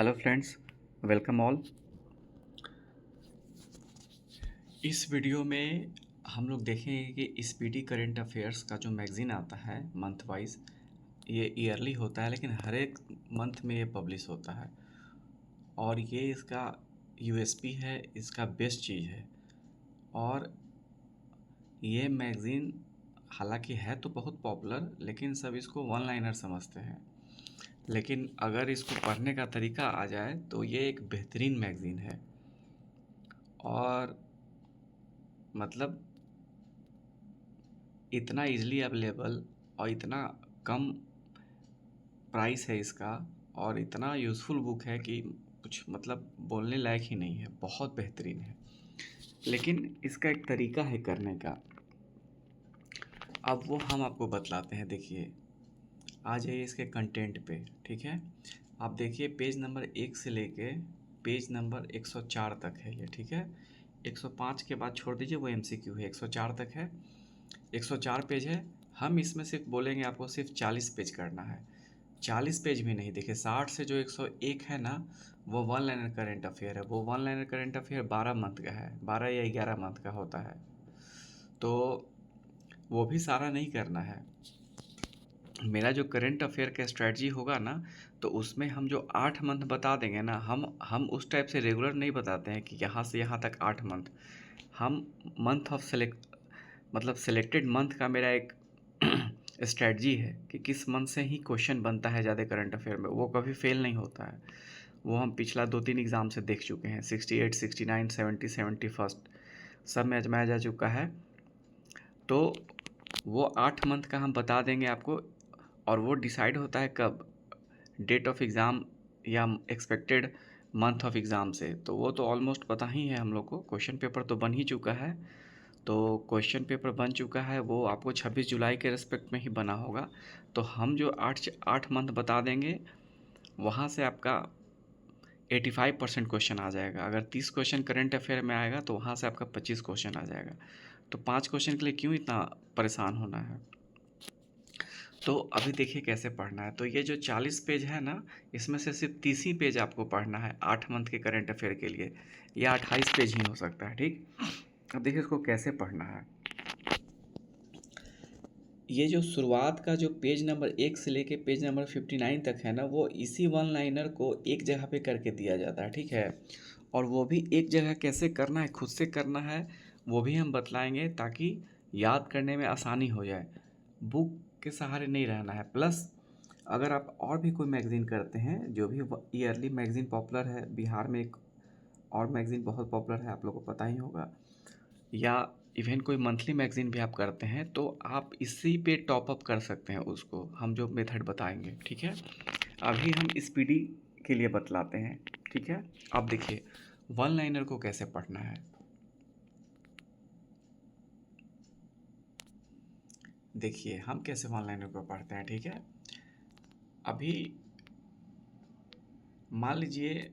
Hello friends, welcome all. इस video में हम लोग देखेंगे कि स्पीडी करंट अफेयर्स का जो मैगज़ीन आता है मंथ वाइज, ये ईयरली होता है लेकिन हर एक मंथ में ये पब्लिश होता है। और ये इसका यूएसपी है, इसका बेस्ट चीज़ है। और ये मैगज़ीन हालांकि है तो बहुत पॉपुलर, लेकिन सब इसको वन लाइनर समझते हैं। लेकिन अगर इसको पढ़ने का तरीका आ जाए तो ये एक बेहतरीन मैगज़ीन है। और मतलब इतना इजीली अवेलेबल और इतना कम प्राइस है इसका, और इतना यूज़फुल बुक है कि कुछ मतलब बोलने लायक ही नहीं है। बहुत बेहतरीन है, लेकिन इसका एक तरीका है करने का। अब वो हम आपको बतलाते हैं। देखिए, आ जाइए इसके कंटेंट पे। ठीक है, आप देखिए पेज नंबर 1 से लेके पेज नंबर 104 तक है ये। ठीक है, 105 के बाद छोड़ दीजिए, वो एमसीक्यू है। 104 तक है, 104 पेज है। हम इसमें सिर्फ बोलेंगे आपको सिर्फ 40 पेज करना है। 40 पेज भी नहीं, देखिए 60 से जो 101 है ना, वो वन लाइनर करेंट अफेयर है। वो one liner current affair 12 month का है, 12 या 11 मंथ का होता है। तो वो भी सारा नहीं करना है। मेरा जो करंट अफेयर का स्ट्रेटजी होगा ना, तो उसमें हम जो 8 मंथ बता देंगे ना, हम उस टाइप से रेगुलर नहीं बताते हैं कि यहाँ से यहाँ तक 8 मंथ। हम मंथ ऑफ मतलब सेलेक्टेड मंथ का मेरा एक स्ट्रेटजी है कि किस मंथ से ही क्वेश्चन बनता है ज़्यादा करंट अफेयर में। वो कभी फेल नहीं होता है। वो हम पिछला 2-3 एग्ज़ाम से देख चुके हैं। 68, 69, 70, 71 सब में आजमाया जा चुका है। तो वो 8 मंथ का हम बता देंगे आपको। और वो डिसाइड होता है कब? डेट ऑफ एग्ज़ाम या एक्सपेक्टेड मंथ ऑफ एग्ज़ाम से। तो वो तो ऑलमोस्ट पता ही है हम लोग को। क्वेश्चन पेपर तो बन ही चुका है। तो क्वेश्चन पेपर बन चुका है, वो आपको 26 जुलाई के रिस्पेक्ट में ही बना होगा। तो हम जो 8 मंथ बता देंगे, वहाँ से आपका 85% क्वेश्चन आ जाएगा। अगर 30 क्वेश्चन करंट अफेयर में आएगा तो वहाँ से आपका 25 क्वेश्चन आ जाएगा। तो 5 क्वेश्चन के लिए क्यों इतना परेशान होना है? तो अभी देखिए कैसे पढ़ना है। तो ये जो 40 पेज है ना, इसमें से सिर्फ 30 ही पेज आपको पढ़ना है 8 मंथ के करंट अफेयर के लिए, या 28 पेज ही हो सकता है। ठीक, अब देखिए इसको कैसे पढ़ना है। ये जो शुरुआत का जो पेज नंबर 1 से लेके पेज नंबर 59 तक है ना, वो इसी वन लाइनर को एक जगह पे करके दिया जाता है। ठीक है, और वो भी एक जगह कैसे करना है, खुद से करना है, वो भी हम बतलाएंगे ताकि याद करने में आसानी हो जाए। बुक के सहारे नहीं रहना है। प्लस अगर आप और भी कोई मैगज़ीन करते हैं, जो भी ईयरली मैगज़ीन पॉपुलर है बिहार में, एक और मैगज़ीन बहुत पॉपुलर है, आप लोगों को पता ही होगा, या इवन कोई मंथली मैगज़ीन भी आप करते हैं, तो आप इसी पे टॉप अप कर सकते हैं उसको, हम जो मेथड बताएंगे। ठीक है, अभी हम स्पीडी के लिए बतलाते हैं। ठीक है, अब देखिए वन लाइनर को कैसे पढ़ना है। देखिए हम कैसे वन लाइनर को पढ़ते हैं। ठीक है, अभी मान लीजिए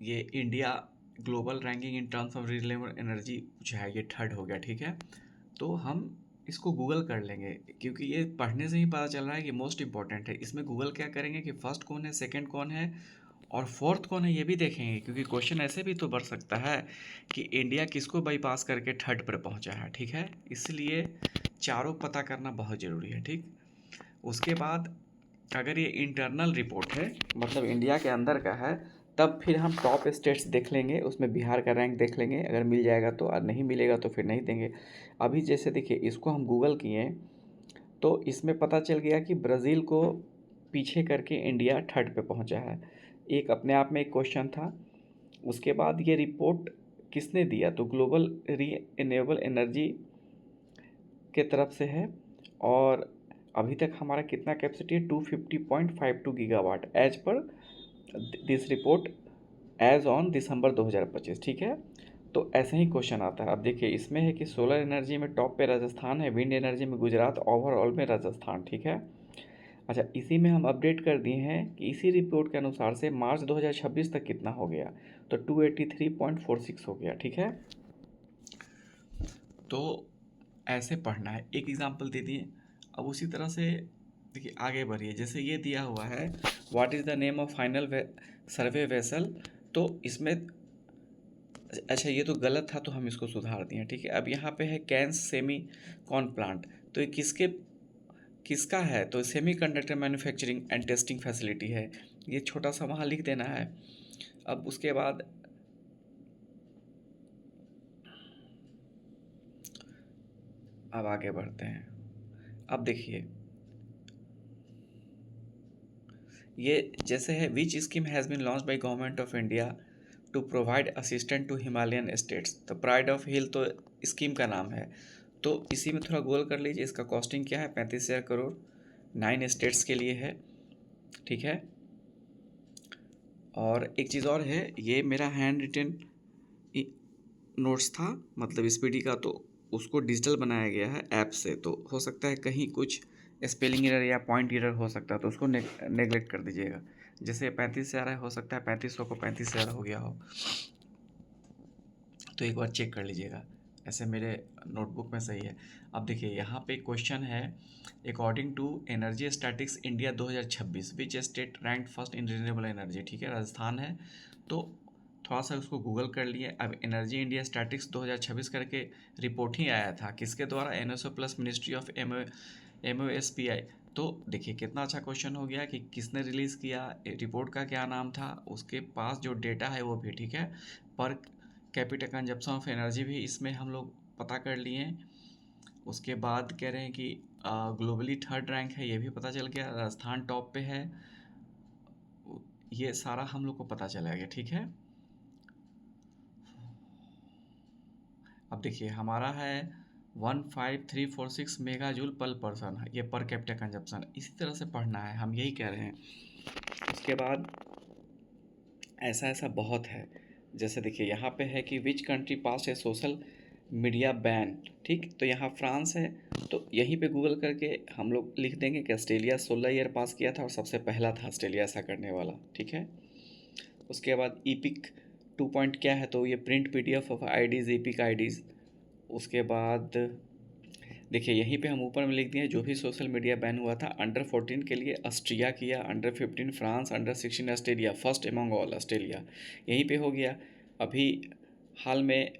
ये India global ranking in terms of renewable energy कुछ है, ये थर्ड हो गया। ठीक है, तो हम इसको गूगल कर लेंगे, क्योंकि ये पढ़ने से ही पता चल रहा है कि मोस्ट इंपॉर्टेंट है। इसमें गूगल क्या करेंगे कि फर्स्ट कौन है, सेकंड कौन है और फोर्थ कौन है, ये भी देखेंगे। क्योंकि क्वेश्चन ऐसे भी तो बढ़ सकता है कि इंडिया किसको बाईपास करके थर्ड पर पहुंचा है। ठीक है, इसलिए चारों पता करना बहुत ज़रूरी है। ठीक, उसके बाद अगर ये इंटरनल रिपोर्ट है, मतलब इंडिया के अंदर का है, तब फिर हम टॉप स्टेट्स देख लेंगे, उसमें बिहार का रैंक देख लेंगे। अगर मिल जाएगा तो, और नहीं मिलेगा तो फिर नहीं देंगे। अभी जैसे देखिए इसको हम गूगल किए, तो इसमें पता चल गया कि ब्राज़ील को पीछे करके इंडिया थर्ड पे पहुंचा है। एक अपने आप में एक क्वेश्चन था। उसके बाद ये रिपोर्ट किसने दिया? तो ग्लोबल रीन्यूएबल एनर्जी के तरफ से है। और अभी तक हमारा कितना कैपेसिटी है? 250.52 gigawatt as per this report as on December 2025। ठीक है, तो ऐसे ही क्वेश्चन आता है। अब देखिए इसमें है कि सोलर एनर्जी में टॉप पे राजस्थान है, विंड एनर्जी में गुजरात, ओवरऑल में राजस्थान। ठीक है, अच्छा इसी में हम अपडेट कर दिए हैं कि इसी रिपोर्ट के अनुसार से मार्च 2026 तक कितना हो गया, तो 283.46 हो गया। ठीक है, तो ऐसे पढ़ना है। एक एग्जाम्पल दे दिए। अब उसी तरह से देखिए आगे बढ़िए, जैसे ये दिया हुआ है what is the name of final survey vessel, तो इसमें अच्छा ये तो गलत था तो हम इसको सुधार दिए, ठीक है। अब यहाँ पे है कैंस सेमी कॉन प्लांट, तो ये किसका है, तो semi conductor manufacturing and testing facility है, ये छोटा सा वहाँ लिख देना है। अब उसके बाद अब आगे बढ़ते हैं। अब देखिए ये जैसे है which scheme has been launch by government of India to provide assistant to Himalayan states, तो प्राइड ऑफ हिल तो स्कीम का नाम है, तो इसी में थोड़ा गोल कर लीजिए। इसका कॉस्टिंग क्या है, 35,000 करोड़, 9 स्टेट्स के लिए है, ठीक है। और एक चीज़ और है, ये मेरा हैंड रिटन नोट्स था, मतलब स्पीडी का, तो उसको डिजिटल बनाया गया है ऐप से, तो हो सकता है कहीं कुछ स्पेलिंग एरर या पॉइंट एरर हो सकता है, तो उसको नेगलेक्ट कर दीजिएगा। जैसे 35 से आ रहा है, हो सकता है 3500 को 35 से हो गया हो, तो एक बार चेक कर लीजिएगा। ऐसे मेरे नोटबुक में सही है। अब देखिए यहाँ पे क्वेश्चन है, according to energy statics India 2026 which state rank first in renewable energy, ठीक है, राजस्थान है। तो थोड़ा सा उसको गूगल कर लिए। अब एनर्जी इंडिया स्टैटिक्स 2026 करके रिपोर्ट ही आया था, किसके द्वारा, एनएसओ प्लस मिनिस्ट्री ऑफ एमओएसपीआई। तो देखिए कितना अच्छा क्वेश्चन हो गया कि किसने रिलीज़ किया, रिपोर्ट का क्या नाम था, उसके पास जो डेटा है वो भी, ठीक है। पर कैपिटल कंजप्शन ऑफ एनर्जी भी इसमें हम लोग पता कर लिए। उसके बाद कह रहे हैं कि ग्लोबली थर्ड रैंक है, ये भी पता चल गया, राजस्थान टॉप पे है, ये सारा हम लोग को पता चला गया, ठीक है। अब देखिए हमारा है 15346 मेगा जूल पर पर्सन है, ये पर कैपिटल कंजप्शन, इसी तरह से पढ़ना है, हम यही कह रहे हैं। उसके बाद ऐसा ऐसा बहुत है, जैसे देखिए यहाँ पे है कि which country pass A social media ban, ठीक, तो यहाँ फ्रांस है, तो यहीं पे गूगल करके हम लोग लिख देंगे कि ऑस्ट्रेलिया 16 ईयर पास किया था और सबसे पहला था ऑस्ट्रेलिया ऐसा करने वाला, ठीक है। उसके बाद ईपिक 2 पॉइंट क्या है, तो ये print PDF of IDs, EPIC IDs. उसके बाद देखिए यहीं पे हम ऊपर में लिख दिए जो भी सोशल मीडिया बैन हुआ था, अंडर 14 के लिए ऑस्ट्रिया किया, under 15 France, under 16 Australia, first among all Australia, यहीं पे हो गया। अभी हाल में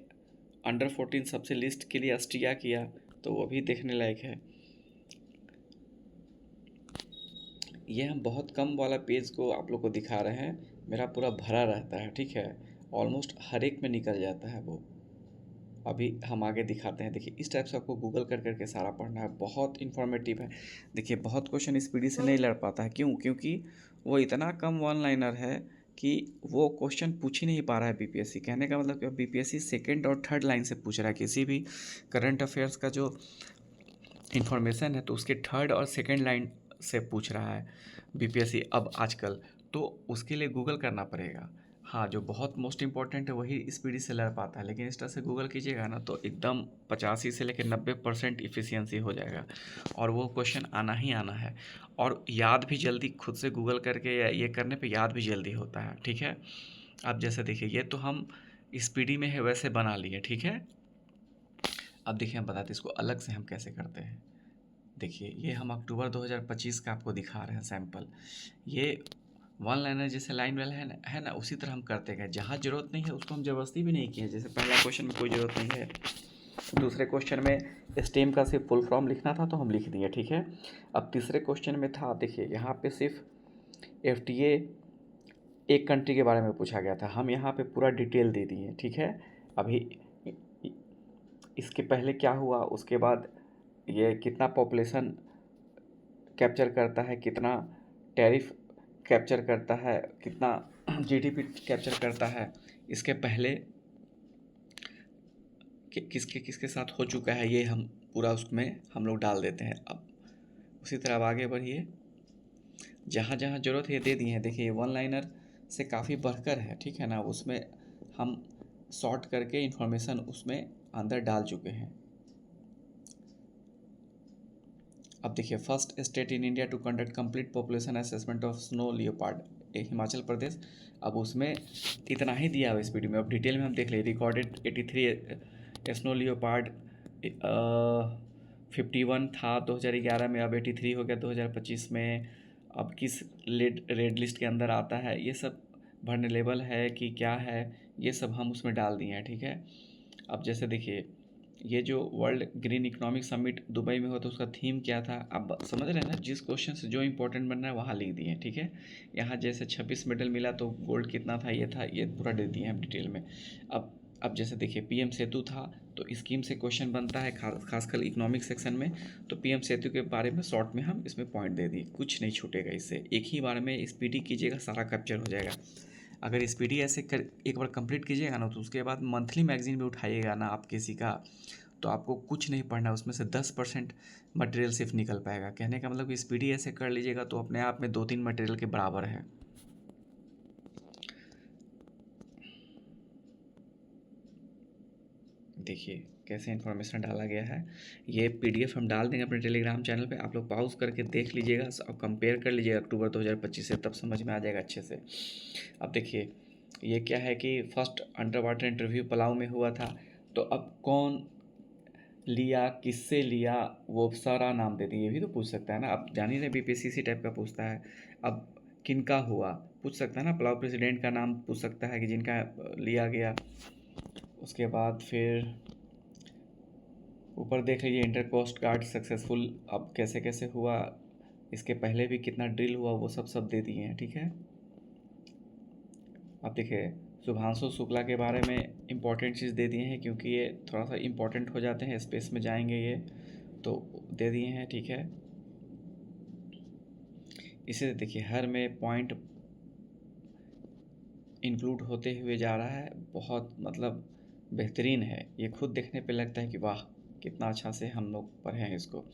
अंडर 14 सबसे लिस्ट के लिए ऑस्ट्रिया किया, तो वो भी देखने लायक है। ये हम बहुत कम वाला पेज को आप लोग को दिखा रहे हैं, मेरा पूरा भरा रहता है, ठीक है, ऑलमोस्ट हर एक में निकल जाता है वो। अभी हम आगे दिखाते हैं, देखिए इस टाइप से आपको गूगल कर करके सारा पढ़ना है, बहुत इन्फॉर्मेटिव है। देखिए बहुत क्वेश्चन स्पीडी से नहीं लड़ पाता है, क्यों, क्योंकि वो इतना कम वन लाइनर है कि वो क्वेश्चन पूछ ही नहीं पा रहा है बीपीएससी। कहने का मतलब कि बीपीएससी सेकंड और थर्ड लाइन से पूछ रहा है, किसी भी करंट अफेयर्स का जो इन्फॉर्मेशन है तो उसके थर्ड और सेकंड लाइन से पूछ रहा है बीपीएससी अब आजकल, तो उसके लिए गूगल करना पड़ेगा। हाँ, जो बहुत मोस्ट इंपॉर्टेंट है वही स्पीडी से लड़ पाता है, लेकिन इस तरह से गूगल कीजिएगा ना तो एकदम 85 से लेकर 90% इफ़िशियंसी हो जाएगा, और वो क्वेश्चन आना ही आना है, और याद भी जल्दी खुद से गूगल करके या ये करने पे याद भी जल्दी होता है, ठीक है। अब जैसे देखिए ये तो हम स्पीडी में है वैसे बना लिए, ठीक है। अब देखिए हम बताते हैं इसको अलग से हम कैसे करते हैं। देखिए ये हम अक्टूबर 2025 का आपको दिखा रहे हैं सैम्पल, ये वन लाइनर जैसे लाइन वाला है ना, उसी तरह हम करते गए, जहाँ ज़रूरत नहीं है उसको हम ज़बरदस्ती भी नहीं किए। जैसे पहला क्वेश्चन में कोई ज़रूरत नहीं है, दूसरे क्वेश्चन में स्टेम का सिर्फ फुल फॉर्म लिखना था तो हम लिख दिए, ठीक है। अब तीसरे क्वेश्चन में था, देखिए यहाँ पे सिर्फ एफटीए एक कंट्री के बारे में पूछा गया था, हम यहाँ पे पूरा डिटेल दे दिए, ठीक है। अभी इसके पहले क्या हुआ, उसके बाद ये कितना पॉपुलेशन कैप्चर करता है, कितना टैरिफ कैप्चर करता है, कितना जीडीपी कैप्चर करता है, इसके पहले किसके किसके साथ हो चुका है, ये हम पूरा उसमें हम लोग डाल देते हैं। अब उसी तरह अब आगे बढ़िए, जहाँ जहाँ ज़रूरत है ये दे दिए हैं। देखिए वन लाइनर से काफ़ी बढ़कर है, ठीक है ना, उसमें हम सॉर्ट करके इन्फॉर्मेशन उसमें अंदर डाल चुके हैं। अब देखिए first state in India to conduct complete population assessment of snow leopard, Himachal Pradesh. अब उसमें इतना ही दिया हुआ स्पीड में, अब डिटेल में हम देख लें। रिकॉर्डेड 83 स्नो लियोपार्ड 51 था 2011 में, अब 83 हो गया 2025 में। अब किस रेड लिस्ट के अंदर आता है, ये सब वल्नरेबल है कि क्या है, ये सब हम उसमें डाल दिए हैं, ठीक है। अब जैसे देखिए, ये जो world green economic summit Dubai में हुआ तो उसका थीम क्या था, आप समझ रहे हैं ना, जिस क्वेश्चन से जो इंपॉर्टेंट बन रहा है वहाँ लिख दिए हैं, ठीक है। यहाँ जैसे 26 मेडल मिला तो गोल्ड कितना था, ये पूरा दे दिए हैं डिटेल में। अब जैसे देखिए पीएम सेतु था, तो स्कीम से क्वेश्चन बनता है खासकर इकोनॉमिक सेक्शन में, तो पीएम सेतु के बारे में शॉर्ट में हम इसमें पॉइंट दे दिए, कुछ नहीं छूटेगा इससे। एक ही बार में स्पीडी कीजिएगा, सारा कैप्चर हो जाएगा। अगर स्पीडी ऐसे कर एक बार कंप्लीट कीजिएगा ना, तो उसके बाद मंथली मैगजीन में उठाइएगा ना आप किसी का, तो आपको कुछ नहीं पढ़ना, उसमें से 10% मटेरियल सिर्फ निकल पाएगा। कहने का मतलब कि स्पीडी ऐसे कर लीजिएगा तो अपने आप में 2-3 मटेरियल के बराबर है। देखिए कैसे इन्फॉर्मेशन डाला गया है, ये पीडीएफ हम डाल देंगे अपने टेलीग्राम चैनल पे, आप लोग पॉज करके देख लीजिएगा और कंपेयर कर लीजिएगा अक्टूबर 2025 से, तब समझ में आ जाएगा अच्छे से। अब देखिए ये क्या है कि first under water interview Palau में हुआ था, तो अब कौन लिया, किससे लिया, वो सारा नाम दे दिए, ये भी तो पूछ सकता है ना। अब जान ही रहे बीपीएससी इसी टाइप का पूछता है। अब किनका हुआ पूछ सकता है ना, पलाऊ प्रेसिडेंट का नाम पूछ सकता है कि जिनका लिया गया। उसके बाद फिर ऊपर देख लीजिए इंटर कोस्ट गार्ड सक्सेसफुल, अब कैसे कैसे हुआ, इसके पहले भी कितना ड्रिल हुआ, वो सब दे दिए हैं, ठीक है। अब देखिए शुभांशु शुक्ला के बारे में इम्पोर्टेंट चीज़ दे दिए हैं, क्योंकि ये थोड़ा सा इम्पोर्टेंट हो जाते हैं, स्पेस में जाएंगे ये, तो दे दिए हैं, ठीक है। इसे देखिए हर में पॉइंट इंक्लूड होते हुए जा रहा है, बहुत मतलब बेहतरीन है, ये खुद देखने पे लगता है कि वाह कितना अच्छा से हम लोग पढ़े हैं इसको।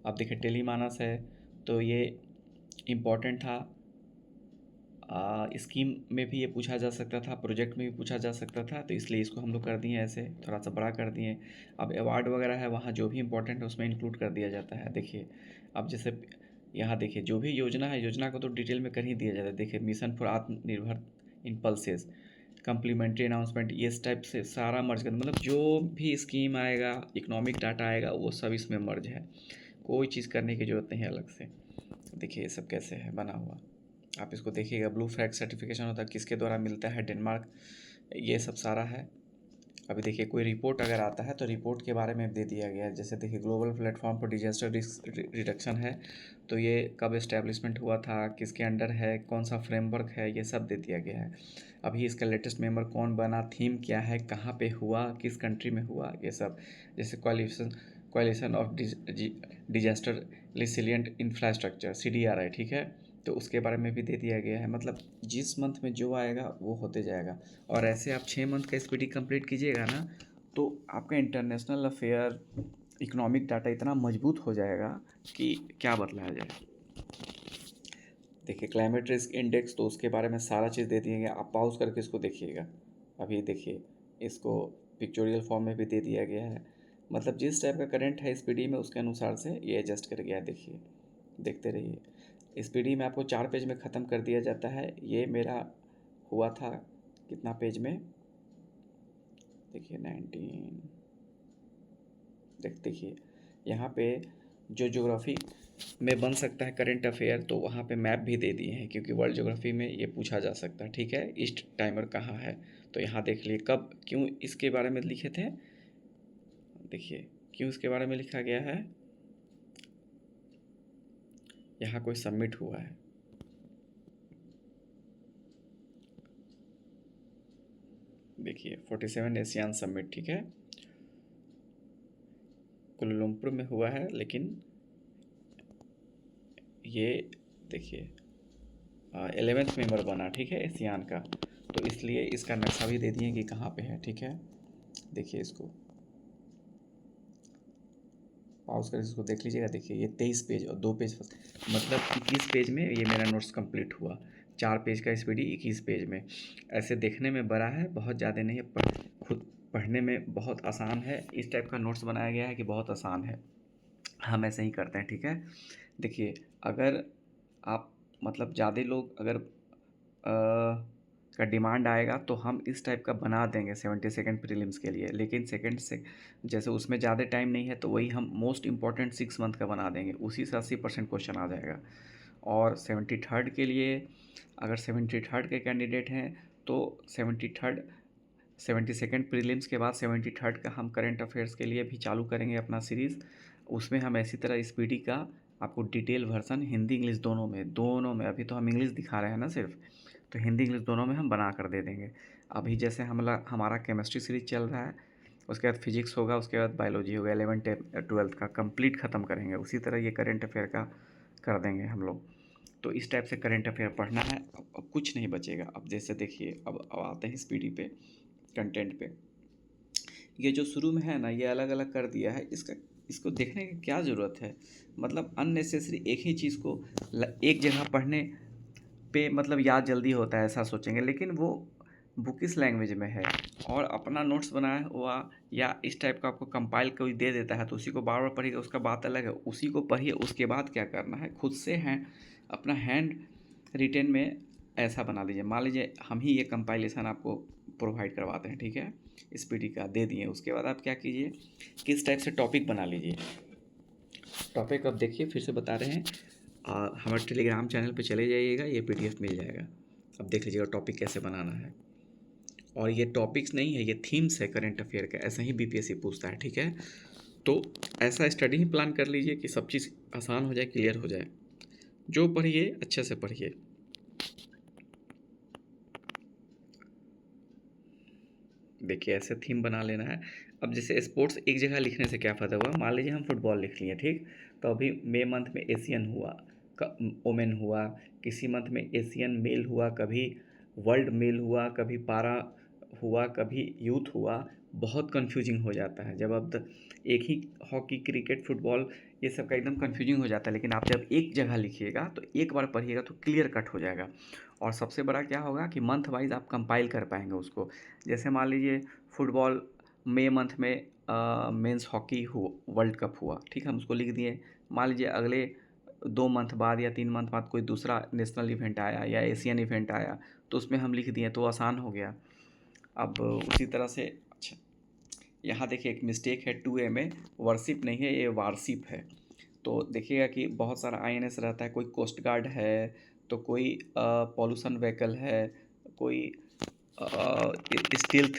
अब देखिए टेलीमानस है, तो ये इम्पोर्टेंट था, स्कीम में भी ये पूछा जा सकता था, प्रोजेक्ट में भी पूछा जा सकता था, तो इसलिए इसको हम लोग कर दिए ऐसे थोड़ा सा बड़ा कर दिए। अब अवार्ड वगैरह है, वहाँ जो भी इम्पोर्टेंट है उसमें इंक्लूड कर दिया जाता है। देखिए अब जैसे यहाँ देखिए जो भी योजना है, योजना को तो डिटेल में कर ही दिया जाता है। देखिए मिशन फॉर आत्मनिर्भर इन पल्सेस, कम्प्लीमेंट्री अनाउंसमेंट, ये इस टाइप से सारा मर्ज कर, मतलब जो भी स्कीम आएगा, इकोनॉमिक डाटा आएगा, वो सब इसमें मर्ज है, कोई चीज़ करने की ज़रूरत नहीं है अलग से। देखिए ये सब कैसे है बना हुआ, आप इसको देखिएगा। ब्लू फ्लैग सर्टिफिकेशन होता है, किसके द्वारा मिलता है, डेनमार्क, ये सब सारा है। अभी देखिए कोई रिपोर्ट अगर आता है तो रिपोर्ट के बारे में दे दिया गया है। जैसे देखिए global platform for disaster risk reduction है, तो ये कब इस्टेब्लिशमेंट हुआ था, किसके अंडर है, कौन सा फ्रेमवर्क है, ये सब दे दिया गया है। अभी इसका लेटेस्ट मेंबर कौन बना, थीम क्या है, कहाँ पे हुआ, किस कंट्री में हुआ, ये सब। जैसे coalition of disaster resilient infrastructure CDRI, ठीक है, तो उसके बारे में भी दे दिया गया है। मतलब जिस मंथ में जो आएगा वो होते जाएगा, और ऐसे आप 6 मंथ का एसपीडी कंप्लीट कीजिएगा ना, तो आपका इंटरनेशनल अफेयर, इकोनॉमिक डाटा इतना मजबूत हो जाएगा कि क्या बतलाया जाए। देखिए क्लाइमेट रिस्क इंडेक्स, तो उसके बारे में सारा चीज़ दे दिए गया, आप पॉज करके इसको देखिएगा। अभी देखिए इसको पिक्चोरियल फॉर्म में भी दे दिया गया है, मतलब जिस टाइप का करंट है एसपीडी में उसके अनुसार से ये एडजस्ट कर गया है। देखिए देखते रहिए, स्पीडी में आपको 4 पेज में ख़त्म कर दिया जाता है। ये मेरा हुआ था कितना पेज में, देखिए 19, देखिए यहाँ पे जो ज्योग्राफी में बन सकता है करंट अफेयर, तो वहाँ पे मैप भी दे दिए हैं, क्योंकि वर्ल्ड ज्योग्राफी में ये पूछा जा सकता है, ठीक है। ईस्ट टाइमर कहाँ है, तो यहाँ देख लिए कब क्यों इसके बारे में लिखे थे। देखिए क्यों इसके बारे में लिखा गया है, यहाँ कोई सबमिट हुआ है, देखिए 47 एशियान समिट, ठीक है, कुलालंपुर में हुआ है, लेकिन ये देखिए 11th मेंबर बना, ठीक है, एशियान का, तो इसलिए इसका नक्शा भी दे दिए कि कहाँ पे है, ठीक है। देखिए इसको पॉज कर इसको देख लीजिएगा। देखिए ये 23 पेज और 2 पेज, मतलब 21 पेज में ये मेरा नोट्स कंप्लीट हुआ, 4 पेज का स्पीडी 21 पेज में। ऐसे देखने में बड़ा है, बहुत ज़्यादा नहीं है, खुद पढ़ने में बहुत आसान है। इस टाइप का नोट्स बनाया गया है कि बहुत आसान है, हम ऐसे ही करते हैं, ठीक है। देखिए अगर आप मतलब ज़्यादा लोग अगर का डिमांड आएगा तो हम इस टाइप का बना देंगे 72nd प्रीलिम्स के लिए। लेकिन सेकंड से जैसे उसमें ज़्यादा टाइम नहीं है तो वही हम मोस्ट इम्पॉर्टेंट 6 मंथ का बना देंगे, उसी से 80% क्वेश्चन आ जाएगा। और 73rd के लिए अगर 73rd के कैंडिडेट हैं तो 72nd प्रीलिम्स के बाद 73rd का हम करंट अफेयर्स के लिए भी चालू करेंगे अपना सीरीज़। उसमें हम ऐसी तरह स्पीडी का आपको डिटेल वर्जन हिंदी इंग्लिश दोनों में अभी तो हम इंग्लिश दिखा रहे हैं ना सिर्फ, तो हिंदी इंग्लिश दोनों में हम बना कर दे देंगे। अभी जैसे हमारा केमिस्ट्री सीरीज चल रहा है, उसके बाद फिजिक्स होगा, उसके बाद बायोलॉजी होगा, 11th 12th का कंप्लीट ख़त्म करेंगे। उसी तरह ये करंट अफेयर का कर देंगे हम लोग। तो इस टाइप से करंट अफेयर पढ़ना है। अब कुछ नहीं बचेगा। अब जैसे देखिए, अब आते हैं स्पीडी पे, कंटेंट पे। ये जो शुरू में है ना, ये अलग अलग कर दिया है, इसको देखने की क्या ज़रूरत है? मतलब अननेसेसरी एक ही चीज़ को एक जगह पढ़ने पे मतलब याद जल्दी होता है ऐसा सोचेंगे, लेकिन वो बुक इस लैंग्वेज में है और अपना नोट्स बनाया हुआ या इस टाइप का आपको कंपाइल कोई दे देता है तो उसी को बार बार पढ़िएगा, उसका बात अलग है। उसी को पढ़िए, उसके बाद क्या करना है, खुद से अपना हैंड रिटेन में ऐसा बना लीजिए। मान लीजिए हम ही ये कंपाइलेशन आपको प्रोवाइड करवाते हैं, ठीक है, स्पीडी का दे दिए। उसके बाद आप क्या कीजिए, किस टाइप से टॉपिक बना लीजिए। टॉपिक अब देखिए, फिर से बता रहे हैं, हमारे टेलीग्राम चैनल पे चले जाइएगा, ये पीडीएफ मिल जाएगा। अब देख लीजिएगा टॉपिक कैसे बनाना है। और ये टॉपिक्स नहीं है, ये थीम्स है करंट अफेयर का, ऐसा ही बीपीएससी पूछता है, ठीक है। तो ऐसा स्टडी ही प्लान कर लीजिए कि सब चीज़ आसान हो जाए, क्लियर हो जाए। जो पढ़िए अच्छे से पढ़िए। देखिए ऐसे थीम बना लेना है। अब जैसे स्पोर्ट्स एक जगह लिखने से क्या फ़ायदा हुआ, मान लीजिए हम फुटबॉल लिख लिए, ठीक, तो अभी मई मंथ में एशियन हुआ, ओमेन हुआ, किसी मंथ में एशियन मेल हुआ, कभी वर्ल्ड मेल हुआ, कभी पारा हुआ, कभी यूथ हुआ। बहुत कन्फ्यूजिंग हो जाता है जब अब एक ही हॉकी क्रिकेट फुटबॉल ये सब का एकदम कन्फ्यूजिंग हो जाता है। लेकिन आप जब एक जगह लिखिएगा तो एक बार पढ़िएगा तो क्लियर कट हो जाएगा। और सबसे बड़ा क्या होगा कि मंथ वाइज आप कंपाइल कर पाएंगे उसको। जैसे मान लीजिए फुटबॉल मई मंथ में मेंस हॉकी वर्ल्ड कप हुआ, ठीक है, हम उसको लिख दिए। मान लीजिए अगले 2 मंथ बाद या 3 मंथ बाद कोई दूसरा नेशनल इवेंट आया या एशियन इवेंट आया तो उसमें हम लिख दिए, तो आसान हो गया। अब उसी तरह से अच्छा, यहाँ देखिए एक मिस्टेक है, 2A में वर्शिप नहीं है, ये वारशिप है। तो देखिएगा कि बहुत सारा आईएनएस रहता है, कोई कोस्ट गार्ड है, तो कोई पॉल्यूशन व्हीकल है, कोई स्टील्थ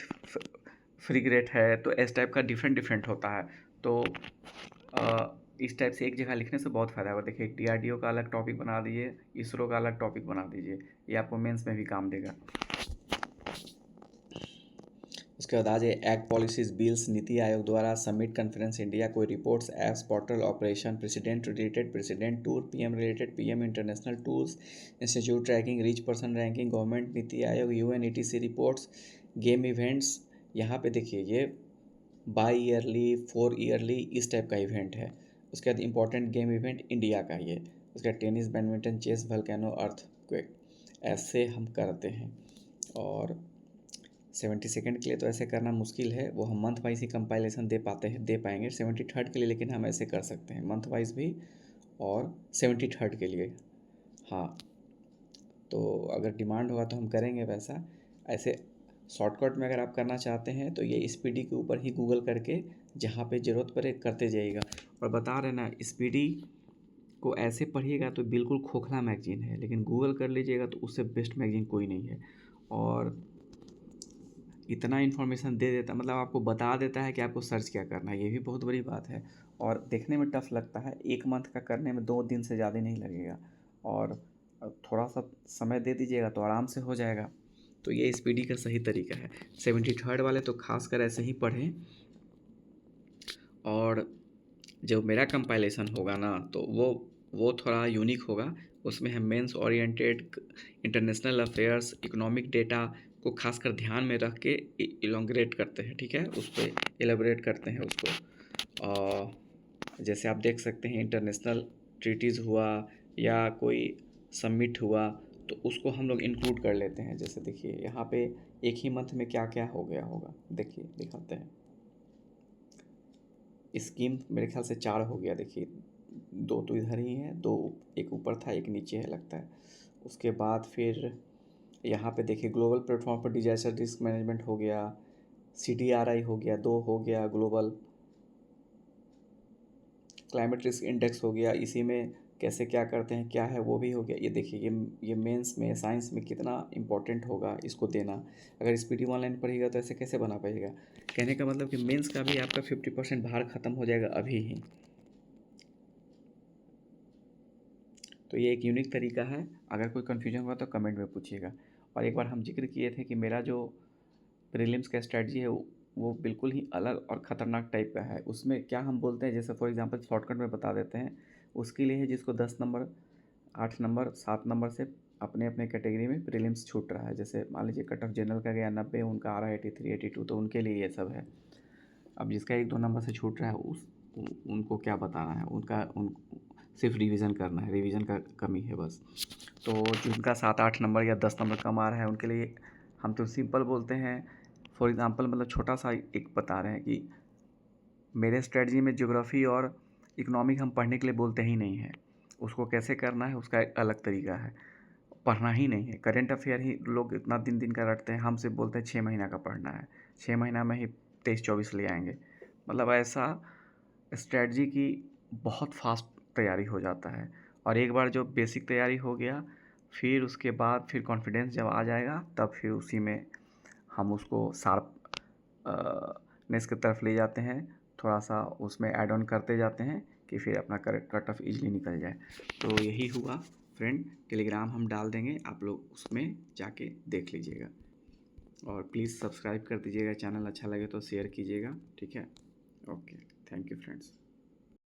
फ्रिगेट है, तो इस टाइप का डिफरेंट डिफरेंट होता है। तो इस टाइप से एक जगह लिखने से बहुत फ़ायदा होगा। देखिए डीआरडीओ का अलग टॉपिक बना दीजिए, इसरो का अलग टॉपिक बना दीजिए, ये आपको मेंस में भी काम देगा। उसके बाद आज act policies bills, NITI Aayog द्वारा सबमिट कॉन्फ्रेंस इंडिया, कोई reports, apps, portal, operation, president related, president tour, PM related, PM international tours, institute ranking, rich person ranking, government NITI Aayog, UN etc reports, game events. यहाँ पे देखिए ये बाई ईयरली, 4 ईयरली इस type का event है। उसके बाद इंपॉर्टेंट गेम इवेंट इंडिया का ये। उसके बाद tennis, badminton, chess, volcano, earthquake, ऐसे हम करते हैं। और 72nd के लिए तो ऐसे करना मुश्किल है, वो हम मंथ वाइज ही कंपाइलेशन दे पाएंगे। 73rd के लिए लेकिन हम ऐसे कर सकते हैं, मंथ वाइज भी और 73rd के लिए। हाँ, तो अगर डिमांड होगा तो हम करेंगे वैसा। ऐसे शॉर्टकट में अगर आप करना चाहते हैं तो ये स्पीडी के ऊपर ही गूगल करके जहाँ पे ज़रूरत पड़े करते जाइएगा। और बता रहे ना, स्पीडी को ऐसे पढ़िएगा तो बिल्कुल खोखला मैगजीन है, लेकिन गूगल कर लीजिएगा तो उससे बेस्ट मैगजीन कोई नहीं है। और इतना इन्फॉर्मेशन दे देता, मतलब आपको बता देता है कि आपको सर्च क्या करना है, ये भी बहुत बड़ी बात है। और देखने में टफ लगता है, 1 मंथ का करने में 2 दिन से ज़्यादा नहीं लगेगा। और थोड़ा सा समय दे दीजिएगा तो आराम से हो जाएगा। तो ये स्पीडी का सही तरीका है। 73rd वाले तो खासकर ऐसे ही पढ़ें। और जो मेरा कंपाइलेशन होगा ना तो वो थोड़ा यूनिक होगा। उसमें हम mains oriented, international affairs, economic data को खासकर ध्यान में रख के इलोंग्रेट करते हैं, ठीक है, उस पर एलेबोरेट करते हैं उसको। और जैसे आप देख सकते हैं इंटरनेशनल ट्रीटीज़ हुआ या कोई सबमिट हुआ तो उसको हम लोग इंक्लूड कर लेते हैं। जैसे देखिए यहाँ पे एक ही मंथ में क्या क्या हो गया होगा, देखिए दिखाते हैं। स्कीम मेरे ख्याल से 4 हो गया, देखिए 2 तो इधर ही है, 2 एक ऊपर था, एक नीचे है लगता है। उसके बाद फिर यहाँ पे देखिए ग्लोबल प्लेटफॉर्म पर डिजास्टर रिस्क मैनेजमेंट हो गया, CDRI हो गया, 2 हो गया, ग्लोबल क्लाइमेट रिस्क इंडेक्स हो गया, इसी में कैसे क्या करते हैं क्या है वो भी हो गया। ये देखिए ये मेंस में साइंस में कितना इंपॉर्टेंट होगा इसको देना। अगर स्पीडी ऑनलाइन पढ़ेगा तो ऐसे कैसे बना पाएगा। कहने का मतलब कि मेंस का भी आपका 50% भार ख़त्म हो जाएगा अभी ही। तो ये एक यूनिक तरीका है। अगर कोई कन्फ्यूजन हुआ तो कमेंट में पूछिएगा। और एक बार हम जिक्र किए थे कि मेरा जो प्रीलिम्स का स्ट्रैटेजी है वो बिल्कुल ही अलग और ख़तरनाक टाइप का है। उसमें क्या हम बोलते हैं, जैसे फॉर एग्जांपल शॉर्टकट में बता देते हैं, उसके लिए है जिसको 10 नंबर 8 नंबर 7 नंबर से अपने अपने कैटेगरी में प्रीलिम्स छूट रहा है। जैसे मान लीजिए कट ऑफ जनरल का गया 90, उनका आ रहा है 83 82, तो उनके लिए ये सब है। अब जिसका 1-2 नंबर से छूट रहा है उनको क्या बताना है, उन सिर्फ रिवीजन करना है, रिवीजन का कमी है बस। तो जिनका 7-8 नंबर या 10 नंबर कम आ रहा है उनके लिए हम तो सिंपल बोलते हैं। फॉर एग्ज़ाम्पल मतलब छोटा सा एक बता रहे हैं कि मेरे स्ट्रेटजी में ज्योग्राफी और इकोनॉमिक हम पढ़ने के लिए बोलते ही नहीं है। उसको कैसे करना है उसका एक अलग तरीका है, पढ़ना ही नहीं है। करेंट अफेयर ही लोग इतना दिन दिन का रटते हैं, हमसे बोलते हैं 6 महीना का पढ़ना है, 6 महीना में ही 23-24 ले आएंगे। मतलब ऐसा स्ट्रेटजी की बहुत फास्ट तैयारी हो जाता है। और एक बार जो बेसिक तैयारी हो गया फिर उसके बाद फिर कॉन्फिडेंस जब आ जाएगा तब फिर उसी में हम उसको शार्प नेस की तरफ ले जाते हैं, थोड़ा सा उसमें ऐड ऑन करते जाते हैं कि फिर अपना कट ऑफ इजीली निकल जाए। तो यही हुआ फ्रेंड। टेलीग्राम हम डाल देंगे, आप लोग उसमें जाके देख लीजिएगा। और प्लीज़ सब्सक्राइब कर दीजिएगा, चैनल अच्छा लगे तो शेयर कीजिएगा, ठीक है। Okay, thank you friends.